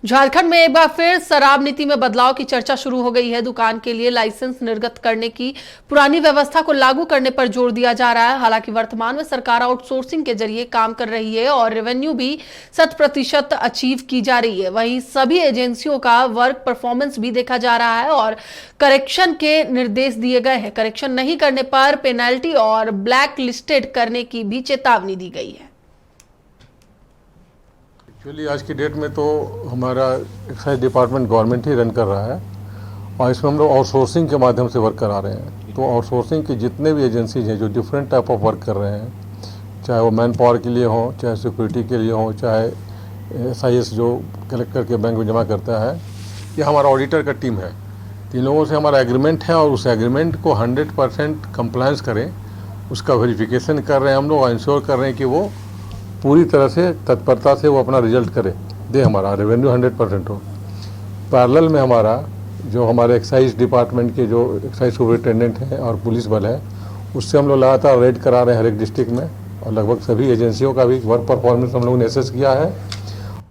झारखंड में एक बार फिर शराब नीति में बदलाव की चर्चा शुरू हो गई है। दुकान के लिए लाइसेंस निर्गत करने की पुरानी व्यवस्था को लागू करने पर जोर दिया जा रहा है। हालांकि वर्तमान में सरकार आउटसोर्सिंग के जरिए काम कर रही है और रेवेन्यू भी 100% अचीव की जा रही है। वहीं सभी एजेंसियों का वर्क परफॉर्मेंस भी देखा जा रहा है और करेक्शन के निर्देश दिए गए हैं। करेक्शन नहीं करने पर पेनल्टी और ब्लैक लिस्टेड करने की भी चेतावनी दी गई है। एक्चुअली आज की डेट में तो हमारा एक्साइज डिपार्टमेंट गवर्नमेंट ही रन कर रहा है और इसमें हम लोग आउटसोर्सिंग के माध्यम से वर्क करा रहे हैं। तो आउटसोर्सिंग की जितने भी एजेंसीज हैं जो डिफरेंट टाइप ऑफ वर्क कर रहे हैं, चाहे वो मैन पावर के लिए हो, चाहे सिक्योरिटी के लिए हो, चाहे SIS जो कलेक्ट करके बैंक में जमा करता है, ये हमारा ऑडिटर का टीम है। तीन लोगों से हमारा एग्रीमेंट है और उस एग्रीमेंट को 100% कंप्लायंस करें, उसका वेरिफिकेशन कर रहे हैं हम लोग और इंश्योर कर रहे हैं कि वो पूरी तरह से तत्परता से वो अपना रिजल्ट करे, दे, हमारा रेवेन्यू 100% हो। पैरेलल में हमारा जो हमारे एक्साइज डिपार्टमेंट के जो एक्साइज सुपरिटेंडेंट हैं और पुलिस बल है, उससे हम लोग लगातार रेड करा रहे हैं हर एक डिस्ट्रिक्ट में और लगभग सभी एजेंसियों का भी वर्क परफॉर्मेंस हम लोगों ने असेस किया है